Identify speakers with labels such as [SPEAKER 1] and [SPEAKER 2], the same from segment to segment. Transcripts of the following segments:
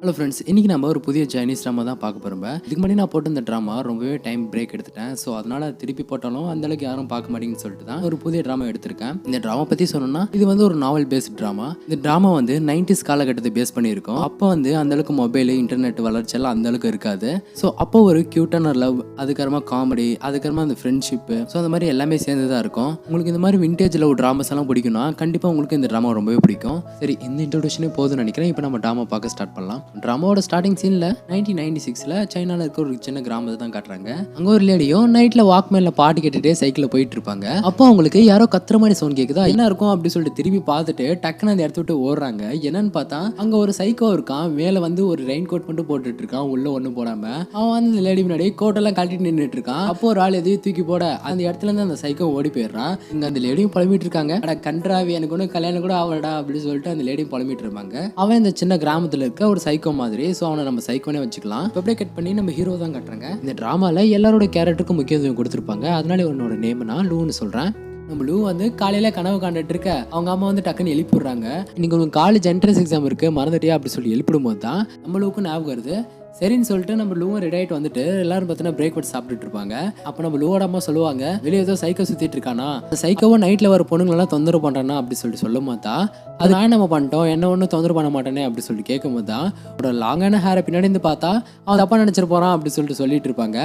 [SPEAKER 1] Hello friends, இன்றைக்கி நம்ம ஒரு புதிய சைனீஸ் ட்ராமா தான் பார்க்க போகிறோம். இதுக்கு முன்னாடி நான் போட்டு இந்த ட்ராமா ரொம்பவே டைம் பிரேக் எடுத்துட்டேன். ஸோ அதனால் திருப்பி போட்டாலும் அந்தளவுக்கு யாரும் பார்க்க மாட்டேங்குன்னு சொல்லிட்டு தான் ஒரு புதிய ட்ராமா எடுத்திருக்கேன். இந்த ட்ராமா பற்றி சொல்லணும்னா இது வந்து ஒரு நாவல் பேஸ்ட் ட்ராமா. இந்த ட்ராமா வந்து 90s காலகட்டத்தை பேஸ் பண்ணியிருக்கோம். அப்போ வந்து அந்தளவுக்கு மொபைலு இன்டர்நெட் வளர்ச்சியெல்லாம் அந்தளவுக்கு இருக்காது. ஸோ அப்போ ஒரு க்யூட்டான லவ், அதுக்கப்புறமா காமெடி, அதுக்கப்புறமா அந்த ஃப்ரெண்ட்ஷிப்பு, ஸோ அந்த மாதிரி எல்லாமே சேர்ந்து தான் இருக்கும். உங்களுக்கு இந்த மாதிரி விண்டேஜ் லவ் ட்ராமாஸ் எல்லாம் பிடிக்கும்னா கண்டிப்பாக உங்களுக்கு இந்த ட்ராமா ரொம்பவே பிடிக்கும். சரி, இந்த இன்ட்ரோடக்ஷனே போதும்னு நினைக்கிறேன். இப்போ நம்ம ட்ராமா பார்க்க ஸ்டார்ட் பண்ணலாம். ட்ராமாவோட ஸ்டார்டிங் சீனில் 1996 சைனாவில் இருக்க ஒரு சின்ன கிராமத்தை தான் காட்டுறாங்க. அங்கே ஒரு லேடியும் நைட்டில் வாக்மேனில் பாட்டு கேட்டுகிட்டே சைக்கிளில் போயிட்டு இருப்பாங்க. அப்போ அவங்களுக்கு யாரோ கத்துற மாதிரி சவுண்ட் கேட்குதா, என்ன இருக்கும் அப்படின்னு சொல்லிட்டு திரும்பி பார்த்துட்டு டக்குன்னு அந்த இடத்த விட்டு ஓடுறாங்க. என்னன்னு பார்த்தா அங்கே ஒரு சைக்கோ இருக்கான். மேலே வந்து ஒரு ரெயின் கோட் மட்டும் போட்டுட்டு இருக்கான், உள்ள ஒன்றும் போடாம. அவன் வந்து அந்த லேடி முன்னாடி கோட்டெல்லாம் கழட்டிட்டு நின்றுட்டு இருக்கான். அப்போ ஒரு ஆள் எதையும் தூக்கி போட அந்த இடத்துல இருந்து அந்த சைக்கோ ஓடி போயிடுறான். இங்கே அந்த லேடியும் புலம்பிட்டு இருக்காங்க. அட கன்றாவி, எனக்கு ஒன்று கல்யாணம் கூட ஆவலடா அப்படின்னு சொல்லிட்டு அந்த லேடியும் புலம்பிட்டு இருப்பாங்க. அவன் இந்த சின்ன கிராமத்தில் இருக்க ஒரு சைக்கோ மாதிரி. ஸோ அவனை நம்ம சைக்கோனே வச்சுக்கலாம். இப்போ அப்படியே கட் பண்ணி நம்ம ஹீரோ தான் காட்டுறாங்க. இந்த ட்ராமாவில் எல்லாரோட கேரக்டருக்கும் முக்கியத்துவம் கொடுத்துருப்பாங்க. அதனால என்னோட நேம் நான் லூன்னு சொல்கிறேன். நம்ம லூ வந்து காலையில் கனவு காண்டுட்டு இருக்க அவங்க அம்மா வந்து டக்குன்னு எழுப்பி விடுறாங்க. இன்னைக்கு உங்களுக்கு காலேஜ் என்ட்ரன்ஸ் எக்ஸாம் இருக்கு, மறந்துட்டியா அப்படி சொல்லி எழுப்பிடும் போது தான் நம்ம லூக்கும் ஞாபகம் வருது. சரின்னு சொல்லிட்டு நம்ம லூவும் ரெடி ஆகிட்டு வந்துட்டு எல்லாரும் பார்த்தீங்கன்னா பிரேக்ஃபாஸ்ட் சாப்பிட்டுட்டு இருப்பாங்க. அப்போ நம்ம லூவோட அம்மா சொல்லுவாங்க, வெளியே ஏதோ சைக்கோ சுற்றிட்டு இருக்கானா, அந்த சைக்கோவும் நைட்டில் வர பொண்ணுங்களெல்லாம் தொந்தரவு பண்ணுறானா அப்படி சொல்லிட்டு சொல்லும் போது தான் அது நான் நம்ம பண்ணிட்டோம், என்ன ஒன்றும் தொந்தரவு பண்ண மாட்டேனே அப்படி சொல்லிட்டு கேட்கும் போது தான் அவனோட லாங்கான ஹேரை பின்னாடி இருந்து பார்த்தா அவன் தப்பா நினச்சிட்டு போகிறான் அப்படி சொல்லிட்டு இருப்பாங்க.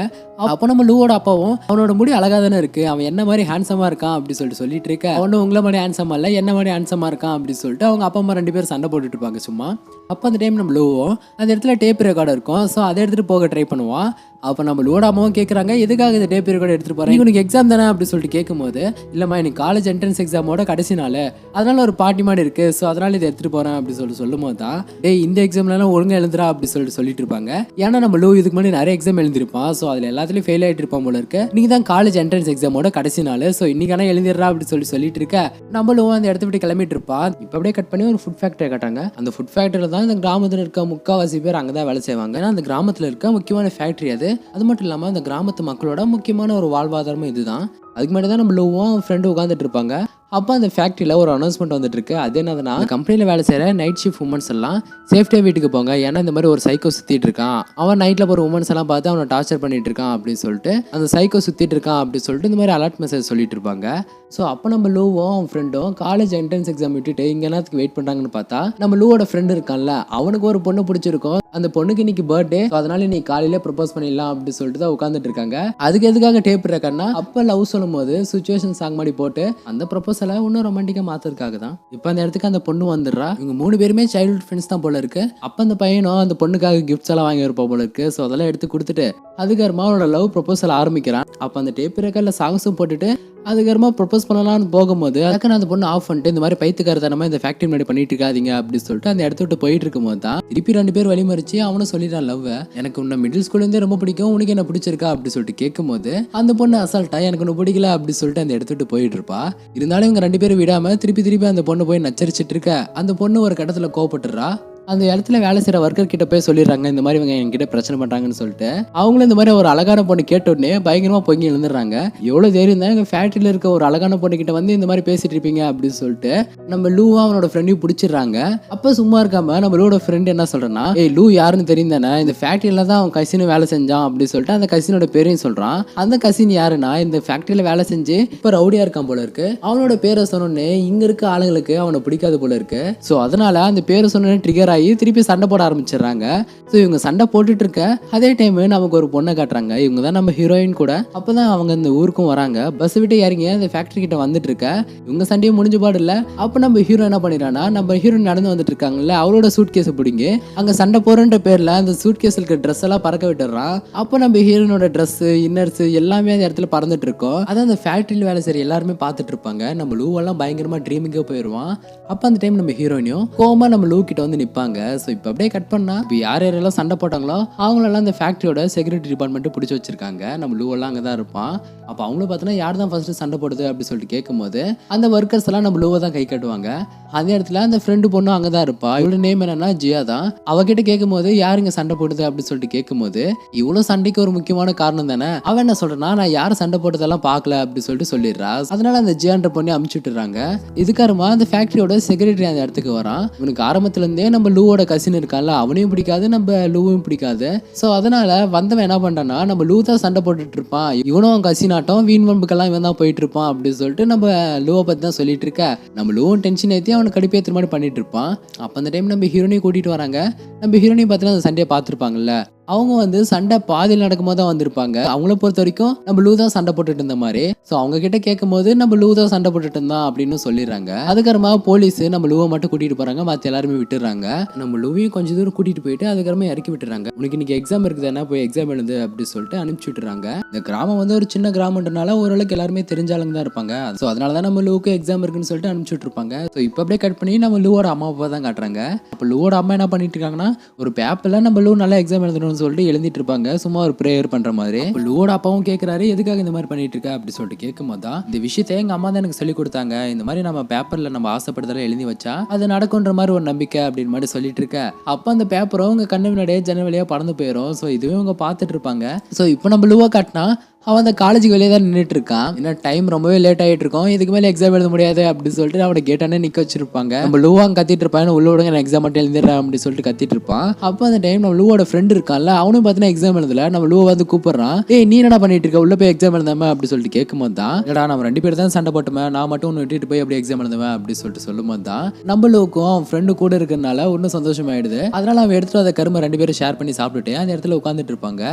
[SPEAKER 1] அப்போ நம்ம லூவோட அப்பாவும் அவனோட முடி அழகாக தானே இருக்குது, அவன் என்ன மாதிரி ஹேண்ட்ஸமாக இருக்கான் அப்படி சொல்லிட்டு இருக்க, அவனும் உங்களை மாதிரி ஹேண்ட்ஸமாக இல்லை என்ன மாதிரி ஹேண்ட்ஸமாக இருக்கான் அப்படி சொல்லிட்டு அவங்க அப்பா அம்மா 2 பேரும் சண்டை போட்டுட்டு இருப்பாங்க சும்மா. அப்போ அந்த டைம் நம்ம லூவும் அந்த இடத்துல டேப் ரெக்கார்டு இருக்கும். ஸோ அதை எடுத்துகிட்டு போக ட்ரை பண்ணுவான். அப்போ நம்ம லூவோட அம்மாவும் கேட்குறாங்க, எதுக்காக இந்த டேப் ரெக்கார்டு எடுத்துகிட்டு போகிறேன், உனக்கு எக்ஸாம் தானே அப்படி சொல்லிட்டு கேட்கும்போது, இல்லைம்மா எனக்கு காலேஜ் என்ட்ரன்ஸ் எக்ஸாமோட கடைசி நாள், அதனால ஒரு பார்ட்டி மாதிரி இருக்குது, ஸோ அதனால் இதை எடுத்துகிட்டு போகிறேன் அப்படி சொல்லும் போது தான் டேய் இந்த எக்ஸாம்லாம் ஒழுங்காக எழுதுறா அப்படி சொல்லிட்டு இருப்பாங்க. ஏன்னா நம்ம லூ இதுக்கு முன்னாடி நிறைய எக்ஸாம் எழுதிருப்பான். ஸோ அதில் எல்லாத்துலேயும் ஃபெயில் ஆகிட்டு இருப்பான் போல இருக்கு. இன்னைக்கு தான் காலேஜ் என்ட்ரன்ஸ் எக்ஸாமோட கடைசி நாள், ஸோ இன்னைக்கான எழுதிடுறா அப்படி சொல்லிட்டு இருக்க நம்ம லூ அந்த இடத்த விட்டு கிளம்பிட்டு இருப்பான். இப்போ அப்படியே கட் பண்ணி ஒரு ஃபுட் ஃபேக்டரி காட்டாங்க. அந்த ஃபுட் ஃபேக்டரியில் தான் இந்த கிராமத்தில் இருக்க முக்கால்வாசி பேர் அங்கே தான் வேலை செய்வாங்க. ஏன்னா அந்த கிராமத்தில் இருக்க முக்கியமான ஃபேக்டரி அது மட்டும் இல்லாமல் அந்த கிராமத்து மக்களோட முக்கியமான ஒரு வாழ்வாதாரமும் இதுதான். அதுக்கு முன்னாடி தான் நம்ம லூவும் ஃப்ரெண்டு உட்காந்துட்டு இருப்பாங்க. அப்போ அந்த ஃபேக்ட்ரியில் ஒரு அனௌன்ஸ்மெண்ட் வந்துட்டு இருக்கு. அது என்னதுன்னா, கம்பெனியில் வேலை செய்கிற நைட் ஷிஃப்ட் உமன்ஸ் எல்லாம் சேஃப்டியாக வீட்டுக்கு போங்க, ஏன்னா இந்த மாதிரி ஒரு சைக்கோ சுற்றிட்டு இருக்கான், அவன் நைட்டில் போகிற உமன்ஸ் எல்லாம் பார்த்து அவனை டார்ச்சர் பண்ணிட்டு இருக்கான் அப்படின்னு சொல்லிட்டு அந்த சைக்கோ சுற்றிட்டு இருக்கான் அப்படின்னு சொல்லிட்டு இந்த மாதிரி அலர்ட் மெசேஜ் சொல்லிட்டு இருப்பாங்க. ஸோ அப்போ நம்ம லூவும் அவன் ஃப்ரெண்டும் காலேஜ் என்ட்ரன்ஸ் எக்ஸாம் விட்டுட்டு இங்கே என்னத்துக்கு வெயிட் பண்ணுறாங்கன்னு பார்த்தா நம்ம லூவோட ஃப்ரெண்டு இருக்கான்ல, அவனுக்கு ஒரு பொண்ணு பிடிச்சிருக்கும். அந்த பொண்ணுக்கு இன்னைக்கு பர்த்டே, அதனால இன்னைக்கு காலையில ப்ரப்போஸ் பண்ணிடலாம் அப்படி சொல்லிட்டு தான் உட்காந்துட்டு இருக்காங்க. அதுக்கு எதுக்காக டேப் இருக்கான்னா, அப்போ லவ் சொல்லும் போது சுச்சுவேஷன் சாங் மாதிரி போட்டு அந்த ப்ரப்போசலை இன்னும் ரொமான்டிக்கா மாத்துறதுக்காக தான். இப்போ அந்த இடத்துக்கு அந்த பொண்ணு வந்துடுறா. இவங்க 3 பேருமே சைல்ட்ஹுட் ஃப்ரெண்ட்ஸ் தான் போல இருக்கு. அப்போ அந்த பையனும் அந்த பொண்ணுக்காக கிஃப்ட்ஸ் எல்லாம் வாங்கி இருப்பா போல இருக்கு. ஸோ அதெல்லாம் எடுத்து கொடுத்துட்டு அதுக்கப்புறமா அவனோட லவ் ப்ரப்போசல் ஆரம்பிக்கிறான். அப்போ அந்த டேப் ரெக்கார்டில் சாங்ஸும் போட்டுட்டு அதுக்கப்புறமா ப்ரப்போஸ் பண்ணலாம்னு போகும்போது அதுக்கு அந்த பொண்ணு ஆஃப் பண்ணிட்டு இந்த மாதிரி பைத்துக்காரத்தனமா இந்த ஃபேக்டரி முன்னாடி பண்ணிட்டு இருக்காதீங்க அப்படின்னு சொல்லிட்டு அந்த இடத்த விட்டு போயிட்டு இருக்கும்போது தான் திருப்பி 2 பேர் வழிமறிச்சு அவனும் சொல்லிடுறான் லவ், எனக்கு உன்னை மிடில் ஸ்கூல்லேருந்தே ரொம்ப பிடிக்கும், உனக்கு என்ன பிடிச்சிருக்கா அப்படி சொல்லிட்டு கேட்கும்போது அந்த பொண்ணு அசால்ட்டா எனக்கு ஒன்று பிடிக்கல அப்படி சொல்லிட்டு அந்த இடத்த விட்டு போயிட்டு இருப்பா. இருந்தாலும் இவங்க 2 பேரும் விடாம திருப்பி அந்த பொண்ணு போய் நச்சரிச்சிட்டு இருக்க அந்த பொண்ணு ஒரு கட்டத்தில் கோவப்பட்டுறா. அந்த இடத்துல வேலை செய்கிற ஒர்க்கர் கிட்ட போய் சொல்லிடுறாங்க, இந்த மாதிரி இவங்க என்கிட்ட பிரச்சனை பண்ணுறாங்கன்னு சொல்லிட்டு. அவங்களும் இந்த மாதிரி ஒரு அழகான பொண்ணு கேட்டோடனே பயங்கரமாக பொங்கி எழுந்துடுறாங்க. எவ்வளோ தைரியம் தான் எங்கள் ஃபேக்ட்ரியில் இருக்க ஒரு அழகான பொண்ணு கிட்ட வந்து இந்த மாதிரி பேசிட்டு இருப்பீங்க அப்படின்னு சொல்லிட்டு நம்ம லூவா அவனோட ஃப்ரெண்டையும் பிடிச்சிடுறாங்க. அப்போ சும்மா இருக்காம நம்ம லூவோட ஃப்ரெண்டு என்ன சொல்கிறேன்னா, ஏய் லூ யாருன்னு தெரியும் தானே, இந்த ஃபேக்ட்ரியில் தான் அவன் கசினும் வேலை செஞ்சான் அப்படின்னு சொல்லிட்டு அந்த கசினோட பேரையும் சொல்கிறான். அந்த கசின் யாருன்னா, இந்த ஃபேக்ட்ரியில் வேலை செஞ்சு இப்போ ரவுடியாக இருக்கான் போல இருக்கு. அவனோட பேரை சொன்னோடனே இங்கே இருக்க ஆளுங்களுக்கு அவனை பிடிக்காது போல இருக்கு. ஸோ அதனால அந்த பேரை சொன்னோடனே ட்ரிகர் ஆகி திருப்பி சண்டை போட ஆரம்பிச்சிடுறாங்க. ஸோ இவங்க சண்டை போட்டுட்டு இருக்க அதே டைம் நமக்கு ஒரு பொண்ணை காட்டுறாங்க. இவங்க தான் நம்ம ஹீரோயின் கூட. அப்போதான் அவங்க இந்த ஊருக்கும் வராங்க. பஸ் விட்டு இறங்கி அந்த ஃபேக்டரி கிட்ட வந்துட்டு இருக்க இவங்க சண்டையும் முடிஞ்ச பாடு இல்லை. அப்போ நம்ம ஹீரோ என்ன பண்ணிடுறான்னா, நம்ம ஹீரோயின் நடந்து வந்துட்டு இருக்காங்கல்ல, அவளோட சூட் கேஸை பிடிங்கி அங்கே சண்டை போறன்ற பேர்ல அந்த சூட் கேஸில் இருக்க ட்ரெஸ் எல்லாம் பறக்க விட்டுறான். அப்போ நம்ம ஹீரோயினோட ட்ரெஸ் இன்னர்ஸ் எல்லாமே அந்த இடத்துல பறந்துட்டு இருக்கோம். அதான் அந்த ஃபேக்டரியில் வேலை செய்ய எல்லாருமே பார்த்துட்டு இருப்பாங்க. நம்ம லூவெல்லாம் பயங்கரமா ட்ரீமிங்காக போயிடுவான். அப்போ அந்த டைம் நம்ம ஹீரோயினியும் கோமா நம்ம லூ கிட்ட வந்து நிற்பாங்க. ஸோ இப்போ அப்படியே கட் பண்ணா இப்போ யாரெல்லாம் சண்டை போட்டாங்களோ அவங்களெல்லாம் இந்த ஃபேக்டரியோட செக்யூரிட்டி டிபார்ட்மெண்ட்டு பிடிச்சி வச்சிருக்காங்க. நம்ம லூவெல்லாம் அங்கே தான் இருப்பான். அப்போ அவங்களும் பார்த்தோன்னா யார் தான் ஃபர்ஸ்ட் சண்டை போடுது அப்படின்னு சொல்லிட்டு கேட்கும்போது அந்த ஒர்க்கர்ஸ் எல்லாம் நம்ம லூவை தான் கை கட்டுவாங்க. அந்த இடத்துல அந்த ஃப்ரெண்டு பொண்ணு அங்கதான் இருப்பா. இவளோட நேம் என்னன்னா ஜியா தான். அவகிட்ட கேட்கும்போது யாருங்க சண்டை போடுது அப்படின்னு சொல்லிட்டு கேட்கும்போது இவ்வளவு சண்டைக்கு ஒரு முக்கியமான காரணம் தானே. அவன் என்ன சொல்றான்னா நான் யாரும் சண்டை போட்டதெல்லாம் பார்க்கல அப்படின்னு சொல்லிட்டு சொல்லிடுறா. அதனால அந்த ஜியான்ற பொண்ணு அமுச்சு விட்டுறாங்க. இதுக்காரமா அந்த ஃபேக்டரியோட செக்ரட்டரி அந்த இடத்துக்கு வரான். இவனுக்கு ஆரம்பத்துல இருந்தே நம்ம லூவோட கசின் இருக்கான்ல அவனையும் பிடிக்காது நம்ம லூவும் பிடிக்காது. ஸோ அதனால வந்தவன் என்ன பண்றான்னா நம்ம லூ தான் சண்டை போட்டுட்டு இருப்பான், இவனும் கசின் ஆட்டம் வீண் வம்புக்கெல்லாம் இவன் தான் போயிட்டு இருப்பான் அப்படின்னு சொல்லிட்டு நம்ம லூவை பத்தி தான் சொல்லிட்டு இருக்க. நம்ம லூவும் டென்ஷன் ஏற்றி அவனை கடுப்பேற்ற மாதிரி பண்ணிட்டு இருப்பான். அப்போ அந்த டைம் நம்ம ஹீரோனையும் கூட்டிட்டு வராங்க. நம்ம ஹீரோனையும் பார்த்தீங்கன்னா அந்த சண்டையை பார்த்துருப்பாங்கல்ல, அவங்க வந்து சண்டை பாதியில் நடக்கும்போது தான் வந்திருப்பாங்க. அவங்கள பொறுத்த வரைக்கும் நம்ம லூ தான் சண்டை போட்டுட்டு இருந்த மாதிரி. ஸோ அவங்க கிட்ட கேட்கும் போது நம்ம லூ தான் சண்டை போட்டுட்டு இருந்தான் அப்படின்னு சொல்லிடுறாங்க. அதுக்கப்புறமா போலீஸ் நம்ம லூவை மட்டும் கூட்டிட்டு போறாங்க, மற்ற எல்லாருமே விட்டுறாங்க. நம்ம லூவையும் கொஞ்சம் தூரம் கூட்டிட்டு போயிட்டு அதுக்கப்புறமா இறக்கி விட்டுறாங்க. உனக்கு இன்னைக்கு எக்ஸாம் இருக்குதுன்னா போய் எக்ஸாம் எழுது அப்படின்னு சொல்லிட்டு அனுப்பிச்சு விட்டுறாங்க. இந்த கிராமம் வந்து ஒரு சின்ன கிராமன்றனால ஓரளவுக்கு எல்லாருமே தெரிஞ்சாலுங்க தான் இருப்பாங்க. ஸோ அதனால தான் நம்ம லூவுக்கு எக்ஸாம் இருக்குன்னு சொல்லிட்டு அனுப்பிச்சு விட்டுருப்பாங்க. ஸோ இப்போ அப்படியே கட் பண்ணி நம்ம லூவோட அம்மா அப்பா தான் காட்டுறாங்க. அப்போ லூவோட அம்மா என்ன பண்ணிட்டு இருக்காங்கன்னா ஒரு பேப்பர்ல நம்ம லூ நல்லா எக்ஸாம் எழுதணும்னு சொல்லிட்டு எழுதிட்டு இருப்பாங்க, சும்மா ஒரு ப்ரேயர் பண்ற மாதிரி. லூவோட அப்பாவும் கேட்கிறாரு எதுக்காக இந்த மாதிரி பண்ணிட்டு இருக்க அப்படி சொல்லிட்டு கேட்கும் போது இந்த விஷயத்தை எங்க அம்மா தான் எனக்கு சொல்லி கொடுத்தாங்க. இந்த மாதிரி நம்ம பேப்பர்ல நம்ம ஆசைப்படுறதெல்லாம் எழுதி வச்சா அது நடக்கும்ன்ற மாதிரி ஒரு நம்பிக்கை அப்படின்னு மாதிரி சொல்லிட்டு இருக்க. அப்ப அந்த பேப்பரும் உங்க கண்ணு முன்னாடியே ஜன்னல் வழியா பறந்து போயிடும். ஸோ இதுவே அவங்க பார்த்துட்டு இருப்பாங்க. ஸோ இப்போ நம்ம லூவை காட்டினா அவன் அந்த காலேஜுக்கு வெளியே தான் நின்றுட்டு இருக்கான். ஏன்னா டைம் ரொம்பவே லேட் ஆகிட்டு இருக்கும், இதுக்கு மேலே எக்ஸாம் எழுத முடியாது அப்படின்னு சொல்லிட்டு அவனை கேட்டானே நிற்க வச்சிருப்பாங்க. நம்ம லூவாங்க கத்திட்டு இருப்பான், உள்ள விடுங்க நான் எக்ஸாம் மட்டும் எழுதிடுறேன் அப்படின்னு சொல்லிட்டு கத்திட்டு இருப்பான். அப்போ அந்த டைம் நம்ம லூவோட ஃப்ரெண்ட் இருக்கான்ல அவனும் பார்த்தீங்கன்னா எக்ஸாம் எழுதல. நம்ம லூவை வந்து கூப்பிடுறான், ஏய் நீ என்ன பண்ணிட்டு இருக்க உள்ள போய் எக்ஸாம் எழுதாம அப்படி சொல்லிட்டு கேட்கும்போது தான் ஏடா நம்ம 2 பேர் தான் சண்டை போட்டுமே, நான் மட்டும் ஒன்று விட்டுட்டு போய் அப்படி எக்ஸாம் எழுதுவேன் அப்படின்னு சொல்லிட்டு சொல்லும்போது தான் நம்ம லூவுக்கும் அவன் ஃப்ரெண்டு கூட இருக்கிறதுனால இன்னும் சந்தோஷமாயிடுது. அதனால அவன் எடுத்துட்டு அதை கருமை 2 பேரும் ஷேர் பண்ணி சாப்பிட்டுட்டு அந்த இடத்துல உட்காந்துட்டு இருப்பாங்க.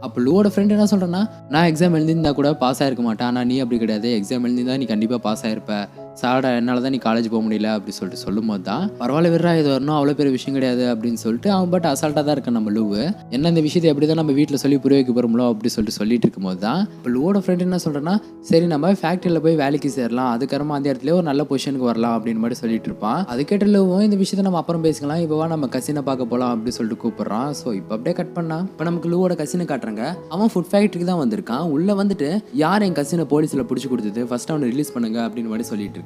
[SPEAKER 1] அப்போ லூவோட ஃப்ரெண்ட் என்ன சொல்கிறேன்னா நான் எக்ஸாம் எழுதிருந்தா கூட பாஸ் ஆகிருக்க மாட்டேன், ஆனால் நீ அப்படி கிடையாது, எக்ஸாம் எழுதிருந்தா நீ கண்டிப்பாக பாஸ் ஆகிருப்ப, சாடா என்னால் தான் நீ காலேஜ் போக முடியல அப்படி சொல்லிட்டு சொல்லும்போது தான் பரவாயில்ல விட்றா இது வரணும் அவ்வளோ பெரிய விஷயம் கிடையாது அப்படின்னு சொல்லிட்டு அவன் பட் அசால்ட்டாக தான் இருக்கான் நம்ம லூவு. என்ன இந்த விஷயத்தை எப்படி தான் நம்ம வீட்டில் சொல்லி புரிய வைக்க போகிறோம்லோ அப்படி சொல்லிட்டு இருக்கும்போது தான் இப்போ லூவோட ஃப்ரெண்ட் என்ன சொல்கிறேன்னா சரி நம்ம ஃபேக்ட்ரியில் போய் வேலைக்கு சேரலாம், அதுக்கப்புறமா அந்த இடத்துல ஒரு நல்ல பொசிஷனுக்கு வரலாம் அப்படின்னு மாதிரி சொல்லிட்டு இருப்பான். அது கேட்ட லூவும் இந்த விஷயத்தை நம்ம அப்புறம் பேசிக்கலாம், இப்போவா நம்ம கசினை பார்க்க போகலாம் அப்படி சொல்லிட்டு கூப்பிட்றான். ஸோ இப்போ அப்படியே கட் பண்ணா இப்போ நமக்கு லூவோட கசினை காட்டுறாங்க. அவன் ஃபுட் ஃபேக்ட்ரிக்கு தான் வந்திருக்கான். உள்ளே வந்துட்டு யார் என் கசினை போலீஸில் பிடிச்சி கொடுத்தது ஃபர்ஸ்ட் அவனை ரிலீஸ் பண்ணுங்க அப்படின்னு மாதிரி சொல்லிட்டு இருக்கான்.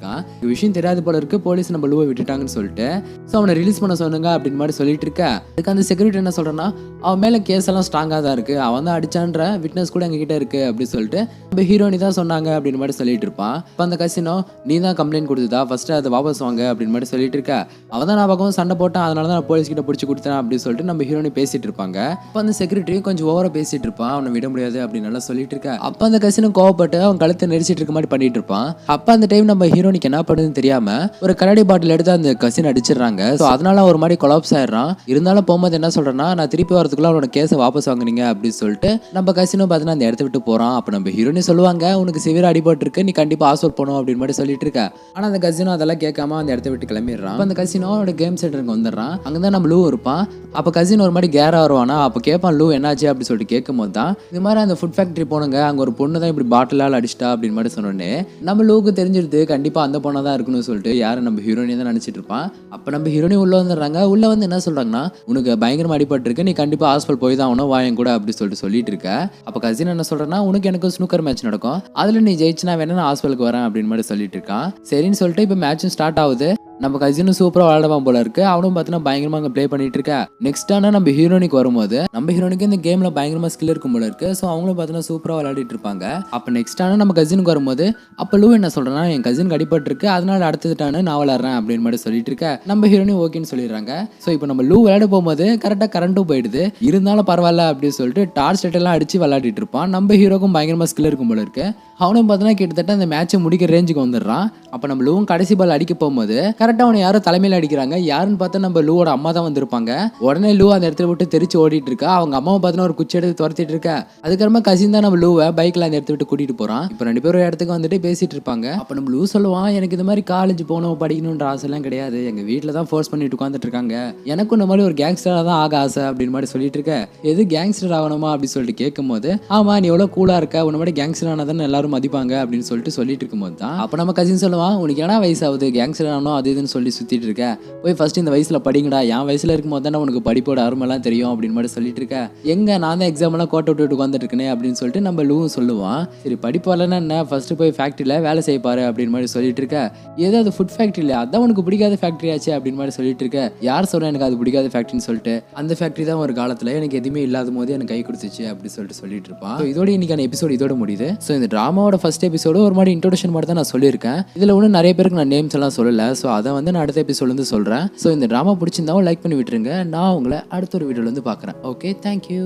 [SPEAKER 1] விஷயம் தெரியாது போல இருக்கு, போலீஸ் நம்ம லூவை விட்டுட்டாங்கன்னு சொல்லிட்டு ஸோ அவனை ரிலீஸ் பண்ண சொன்னுங்க அப்படின்னு மாதிரி சொல்லிட்டு இருக்க. அதுக்கு அந்த செக்யூரிட்டி என்ன சொல்றேன்னா அவன் மேலே கேஸ் எல்லாம் ஸ்ட்ராங்காக தான் இருக்கு, அவன் தான் அடிச்சான்ற விட்னஸ் கூட எங்ககிட்ட இருக்கு அப்படின்னு சொல்லிட்டு நம்ம ஹீரோனி தான் சொன்னாங்க அப்படின்னு மாதிரி சொல்லிட்டு இருப்பான். இப்போ அந்த கசினோ நீ தான் கம்ப்ளைண்ட் கொடுத்ததா ஃபர்ஸ்ட் அதை வாபஸ் வாங்க அப்படின்னு மாதிரி சொல்லிட்டு இருக்க. அவன் தான் நான் பக்கம் சண்டை போட்டான், அதனால தான் நான் போலீஸ் கிட்ட பிடிச்சி கொடுத்தேன் அப்படின்னு சொல்லிட்டு நம்ம ஹீரோனி பேசிட்டு இருப்பாங்க. இப்போ அந்த செக்யூரிட்டி கொஞ்சம் ஓவரா பேசிட்டு இருப்பான், அவனை விட முடியாது அப்படின்னு நல்லா சொல்லிட்டு இருக்க. அப்போ அந்த கசினும் கோவப்பட்டு அவன் கழுத்தை நெரிச்சிட்டு இருக்க மாதிரி பண்ணிட்டு இருப்பான். அப்போ அந்த டைம் நம்ம ஹீரோனிக்கு என்ன பண்ணுதுன்னு தெரியாம ஒரு கண்ணாடி பாட்டில் எடுத்து அந்த கசின் அடிச்சிடறாங்க. ஸோ அதனால ஒரு மாதிரி கொலாப்ஸ் ஆயிடுறான். இருந்தாலும் போகும்போது என்ன சொல்றேன்னா நான் திருப்பி வரதுக்குள்ள அவனோட கேஸை வாபஸ் வாங்குனீங்க அப்படின்னு சொல்லிட்டு நம்ம கசினும் பார்த்தீங்கன்னா அந்த இடத்த விட்டு போறான். அப்போ நம்ம ஹீரோனி சொல்லுவாங்க உனக்கு சிவியர் அடிபட்டு இருக்கு, நீ கண்டிப்பா ஹாஸ்பிட்டல் போகணும் அப்படின்னு மாதிரி சொல்லிட்டு இருக்க. ஆனா அந்த கசினோ அதெல்லாம் கேட்காம அந்த இடத்த விட்டு கிளம்பிடுறான். அந்த கசினோ அவனோட கேம் சென்டருக்கு வந்துடுறான். அங்கதான் நம்ம லூ இருப்பான். அப்போ கசின் ஒரு மாதிரி கேரா வருவானா. அப்போ கேட்பான் லூ என்னாச்சு அப்படின்னு சொல்லிட்டு கேட்கும் போது தான் இது மாதிரி அந்த ஃபுட் ஃபேக்டரி போனுங்க, அங்க ஒரு பொண்ணு தான் இப்படி பாட்டிலால் அடிச்சிட்டா அப்படின்னு மாதிரி சொன்னோன்னே நம்ம லூக்கு தெரிஞ்சிருது கண்டிப்பா அந்த பொண்ணை தான் இருக்குன்னு சொல்லிட்டு யாரும் நம்ம ஹீரோனி தான் நினைச்சிட்டு இருப்பான். அப்ப நம்ம ஹீரோனி உள்ள வந்துடுறாங்க. உள்ள வந்து என்ன சொல்றாங்கன்னா உனக்கு பயங்கரமா அடிபட்டு இருக்கு, நீ கண்டிப்பா ஹாஸ்பிட்டல் போய் தான் ஆகணும் வாயம் கூட அப்படி சொல்லிட்டு இருக்க. அப்ப கசின் என்ன சொல்றேன்னா உனக்கு எனக்கு ஸ்னூக்கர் மேட்ச் நடக்கும், அதுல நீ ஜெயிச்சுனா வேணா நான் ஹாஸ்பிட்டலுக்கு வரேன் அப்படின்னு மாதிரி சொல்லிட்டு இருக்கான். சரின்னு சொல்லிட்டு இப்ப மேட்சும் ஸ்டார்ட் ஆகுது. நம்ம கசினும் சூப்பரா விளையாடுவான் போல இருக்கு, அவனும் பார்த்தீங்கன்னா பயங்கரமா அங்கே ப்ளே பண்ணிட்டு இருக்கா. நெக்ஸ்ட் ஆனா நம்ம ஹீரோனிக்கு வரும்போது நம்ம ஹீரோனிக்கு இந்த கேம்ல பயங்கரமா ஸ்கில் இருக்கும் போல இருக்கு. ஸோ அவங்களும் பார்த்தீங்கன்னா சூப்பரா விளையாடிட்டு இருப்பாங்க. அப்ப நெக்ஸ்ட் ஆனா நம்ம கசினுக்கு வரும்போது அப்ப லூ என்ன சொல்றேன்னா என் கசினுக்கு அடிபட்டு இருக்கு, அதனால அடுத்ததுட்டானு நான் விளையாடுறேன் அப்படின்னு மாதிரி சொல்லிட்டு இருக்க. நம்ம ஹீரோனி ஓகேன்னு சொல்லிடுறாங்க. ஸோ இப்போ நம்ம லூ விளையாட போகும்போது கரெக்டாக கரண்ட்டும் போயிடுது, இருந்தாலும் பரவாயில்ல அப்படின்னு சொல்லிட்டு டார்ச் லைட் எல்லாம் அடிச்சு விளையாடிட்டு இருப்பான். நம்ம ஹீரோக்கும் பயங்கரமா ஸ்கில் இருக்கும் போல இருக்கு. அவனும் பார்த்தீங்கன்னா கிட்டத்தட்ட அந்த மேட்சை முடிக்கிற ரேஞ்சுக்கு வந்துடுறான். அப்போ நம்ம லூவும் கடைசி பால் அடிக்க போகும்போது கரெக்டாக அவனை யாரும் தலைமையில் அடிக்கிறாங்க. யாருன்னு பார்த்தா நம்ம லூவோட அம்மா தான் வந்திருப்பாங்க. உடனே லூ அந்த இடத்துல விட்டு தெரிச்சு ஓடிட்டு இருக்கா. அவங்க அம்மாவை பார்த்தீங்கன்னா ஒரு குச்சி எடுத்து துரத்திட்டு இருக்கா. அதுக்கப்புறமா கசின் தான் நம்ம லூவை பைக்கில் அந்த இடத்த விட்டு கூட்டிட்டு போறான். இப்போ 2 பேரும் இடத்துக்கு வந்துட்டு பேசிட்டு இருப்பாங்க. அப்போ நம்ம லூ சொல்லுவான் எனக்கு இந்த மாதிரி காலேஜ் போகணும் படிக்கணுன்ற ஆசைலாம் கிடையாது, எங்க வீட்டில் தான் ஃபோர்ஸ் பண்ணிட்டு உட்காந்துட்டு இருக்காங்க, எனக்கும் இந்த மாதிரி ஒரு கேங்ஸ்டராக தான் ஆக ஆசை அப்படின்னு மாதிரி சொல்லிட்டு இருக்க. எது கேங்ஸ்டர் ஆகணுமா அப்படின்னு சொல்லிட்டு கேட்கும் போது ஆமா நீ எவ்வளோ கூலா இருக்க, உன்ன மாதிரி கேங்ஸ்டர் ஆனதானே எல்லாரும் மதிப்பாங்க அப்படின்னு சொல்லிட்டு இருக்கும்போது தான் அப்போ நம்ம கசின் சொல்லுவான் உனக்கு என்ன வயசாகுது கேங்ஸ்டர் ஆகணும் அது இதுன்னு சொல்லி சுற்றிட்டு இருக்க, போய் ஃபஸ்ட்டு இந்த வயசில் படிங்கடா, என் வயசில் இருக்கும்போது தானே உனக்கு படிப்போட அருமெல்லாம் தெரியும் அப்படின்னு மட்டும் சொல்லிட்டு இருக்க. எங்கே நான் தான் எக்ஸாமெல்லாம் கோட்டை விட்டு உட்காந்துட்டு இருக்கேனே அப்படின்னு சொல்லிட்டு நம்ம லூவும் சொல்லுவான். சரி படிப்பு வரலன்னா என்ன, ஃபஸ்ட்டு போய் ஃபேக்ட்ரியில் வேலை செய்யப்பாரு அப்படின்னு மாதிரி சொல்லிட்டு இருக்க. ஏதாவது ஃபுட் ஃபேக்ட்ரியில் அதான் உனக்கு பிடிக்காத ஃபேக்ட்ரி ஆச்சு அப்படின்னு மாதிரி சொல்லிட்டு இருக்க. யார் சொல்கிறேன் எனக்கு அது பிடிக்காத ஃபேக்ட்ரின்னு சொல்லிட்டு, அந்த ஃபேக்ட்ரி தான் ஒரு காலத்தில் எனக்கு எதுவுமே இல்லாத போது எனக்கு கை கொடுத்துச்சு அப்படின்னு சொல்லிட்டு இருப்பான். இதோட இன்னைக்கான எபிசோடு இதோட முடியுது. ஸோ இந்த ட்ராமாவோட ஃபர்ஸ்ட் எபிசோடு ஒரு மாதிரி இன்ட்ரோடக்ஷன் மட்டும் தான் நான் சொல்லியிருக்கேன். இதில் ஒன்றும் நிறைய பேருக்கு நான் நேம்ஸ் எல்லாம் சொல்லலை. ஸோ அதை வந்து நான் அடுத்த எபிசோட் வந்து சொல்கிறேன். ஸோ இந்த ட்ராமா பிடிச்சிருந்தாவும் லைக் பண்ணி விட்டுருங்க. நான் உங்களை அடுத்த ஒரு வீடியோவில் வந்து பார்க்குறேன். Okay, thank you.